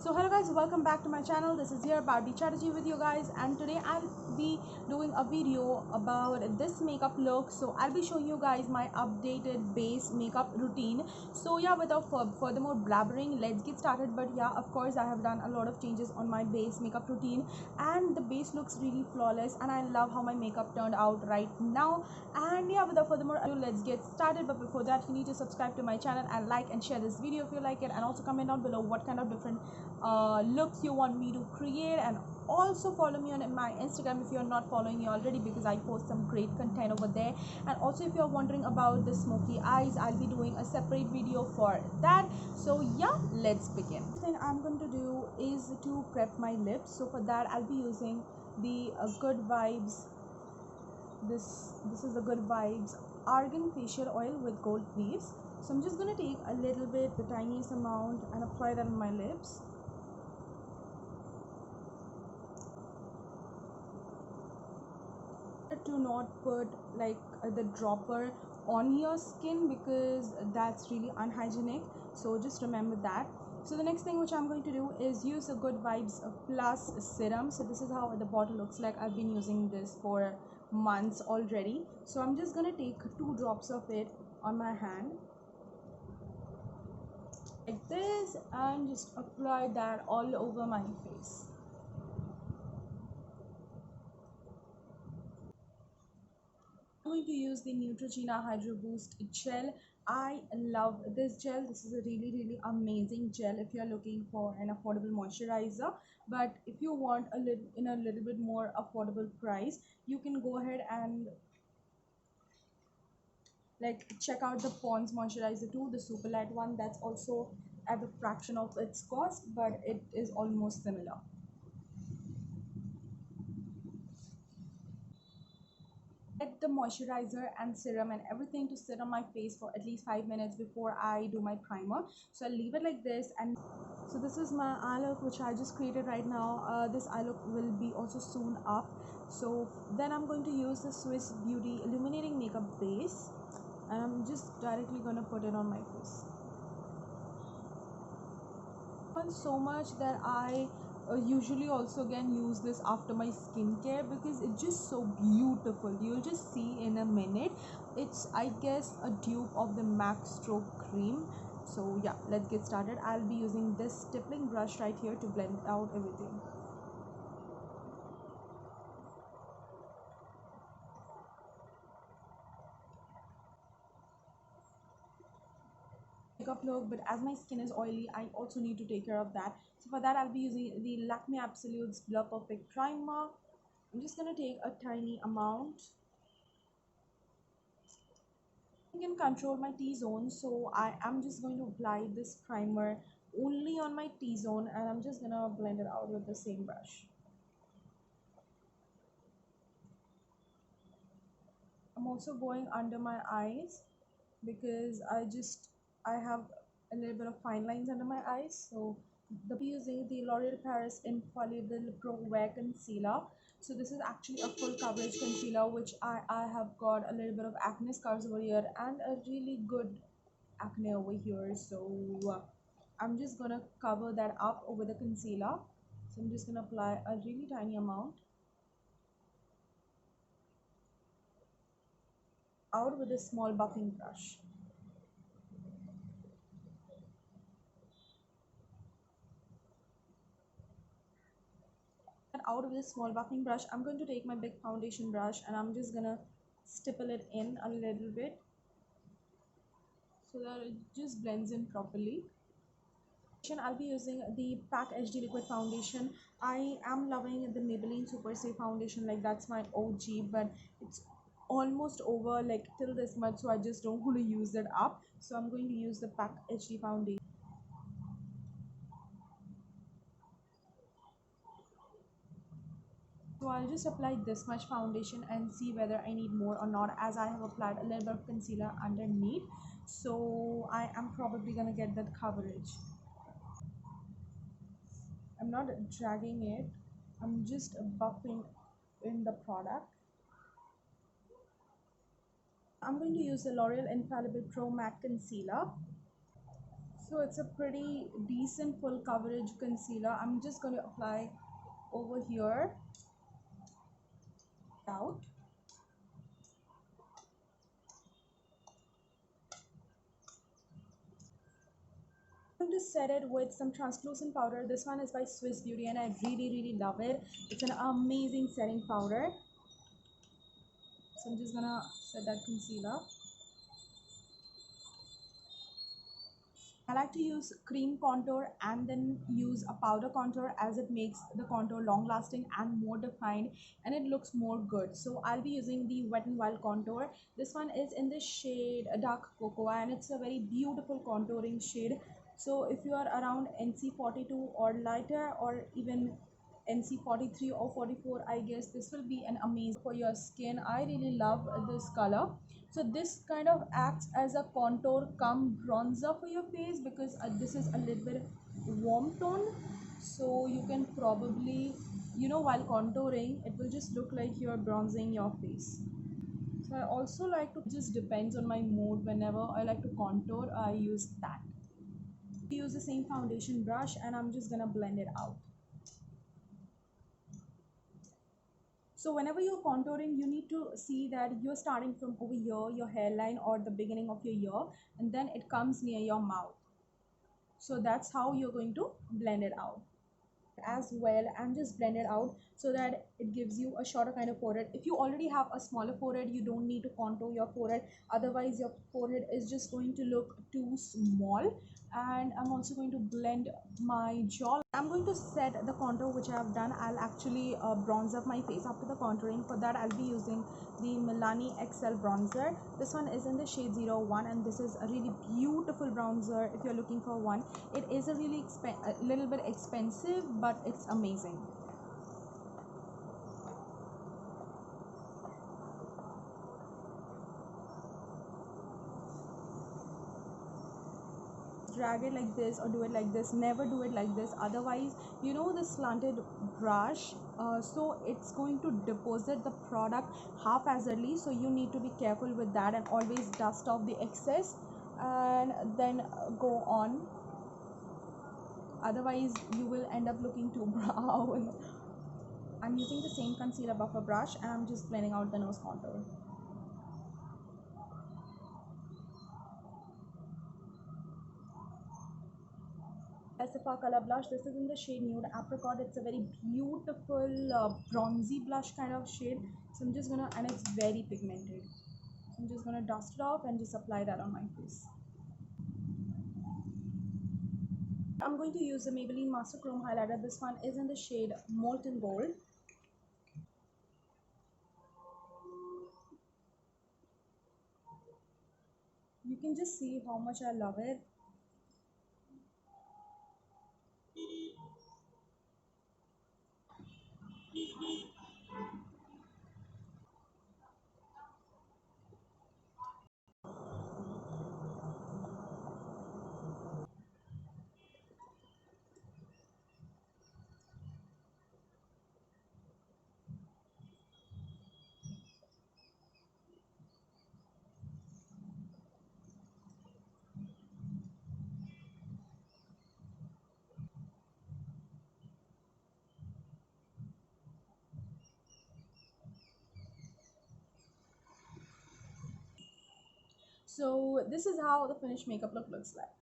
So hello guys, welcome back to my channel. This is here Barbie Chatterjee with you guys, and today I'll be doing a video about this makeup look. So I'll be showing you guys my updated base makeup routine. So yeah, without furthermore blabbering, let's get started. But yeah, of course I have done a lot of changes on my base makeup routine, and the base looks really flawless, and I love how my makeup turned out right now. And yeah, without furthermore ado, let's get started. But before that, you need to subscribe to my channel and like and share this video if you like it, and also comment down below what kind of different looks you want me to create, and also follow me on my Instagram if you're not following me already, because I post some great content over there. And also, if you're wondering about the smoky eyes, I'll be doing a separate video for that. So yeah, let's begin. The thing I'm going to do is to prep my lips. So for that, I'll be using the Good Vibes. This is the Good Vibes Argan Facial Oil with gold leaves. So I'm just going to take a little bit, the tiniest amount, and apply that on my lips. To not put like the dropper on your skin, because that's really unhygienic, so just remember that. So the next thing which I'm going to do is use a Good Vibes Plus serum. So this is how the bottle looks like. I've been using this for months already, so I'm just gonna take 2 drops of it on my hand like this and just apply that all over my face. I'm going to use the Neutrogena Hydro Boost gel. I love this gel. This is a really amazing gel if you're looking for an affordable moisturizer. But if you want a little bit more affordable price, you can go ahead and like check out the Pond's moisturizer too, the super light one. That's also at a fraction of its cost, but it is almost similar. Get the moisturizer and serum and everything to sit on my face for at least 5 minutes before I do my primer. So I'll leave it like this. And so this is my eye look which I just created right now. This eye look will be also soon up. So then I'm going to use the Swiss Beauty illuminating makeup base, and I'm just directly gonna put it on my face. So much that I usually also again use this after my skincare, because it's just so beautiful. You'll just see in a minute. It's, I guess, a dupe of the MAC Stroke cream. So yeah, let's get started. I'll be using this stippling brush right here to blend out everything. Makeup look, but as my skin is oily, I also need to take care of that. So for that, I'll be using the Lakme Absolute's Blur Perfect Primer. I'm just gonna take a tiny amount. I can control my T-zone, so I am just going to apply this primer only on my T-zone, and I'm just gonna blend it out with the same brush. I'm also going under my eyes, because I have a little bit of fine lines under my eyes. So using the L'Oreal Paris Infallible Pro Wear Concealer. So this is actually a full coverage concealer, which I have got a little bit of acne scars over here and a really good acne over here. So I'm just gonna cover that up over the concealer. So I'm just gonna apply a really tiny amount out with a small buffing brush. Out with a small buffing brush, I'm going to take my big foundation brush and I'm just gonna stipple it in a little bit so that it just blends in properly. I'll be using the PAC HD liquid foundation. I am loving the Maybelline Super Stay foundation, like that's my OG, but it's almost over like till this much, so I just don't want to use it up. So I'm going to use the PAC HD foundation. So I'll just apply this much foundation and see whether I need more or not, as I have applied a little bit of concealer underneath. So I am probably gonna get that coverage. I'm not dragging it, I'm just buffing in the product. I'm going to use the L'Oreal Infallible Pro Matte Concealer. So it's a pretty decent full coverage concealer. I'm just going to apply over here out. I'm going to set it with some translucent powder. This one is by Swiss Beauty and I really love it. It's an amazing setting powder. So I'm just gonna set that concealer. I like to use cream contour and then use a powder contour, as it makes the contour long lasting and more defined and it looks more good. So I'll be using the Wet n Wild contour. This one is in the shade dark cocoa and it's a very beautiful contouring shade. So if you are around NC42 or lighter, or even NC43 or 44, I guess this will be an amazing for your skin. I really love this color. So this kind of acts as a contour come bronzer for your face, because this is a little bit warm tone, so you can probably, while contouring it will just look like you're bronzing your face. So I also like to, just depends on my mood, whenever I like to contour I use that. I use the same foundation brush and I'm just gonna blend it out. So whenever you're contouring, you need to see that you're starting from over here, your hairline or the beginning of your ear, and then it comes near your mouth. So that's how you're going to blend it out as well, and just blend it out so that it gives you a shorter kind of forehead. If you already have a smaller forehead, you don't need to contour your forehead, otherwise your forehead is just going to look too small. And I'm also going to blend my jaw. I'm going to set the contour which I have done. I'll actually bronze up my face after the contouring. For that I'll be using the Milani XL bronzer. This one is in the shade 01 and this is a really beautiful bronzer if you're looking for one. It is a really a little bit expensive, but it's amazing. Drag it like this or do it like this. Never do it like this, otherwise the slanted brush, so it's going to deposit the product haphazardly, so you need to be careful with that and always dust off the excess and then go on, otherwise you will end up looking too brown. I'm using the same concealer buffer brush and I'm just blending out the nose contour. Sephora color blush. This is in the shade Nude Apricot. It's a very beautiful bronzy blush kind of shade. So I'm just gonna, and it's very pigmented. So I'm just gonna dust it off and just apply that on my face. I'm going to use the Maybelline Master Chrome highlighter. This one is in the shade Molten Gold. You can just see how much I love it. So this is how the finished makeup look looks like.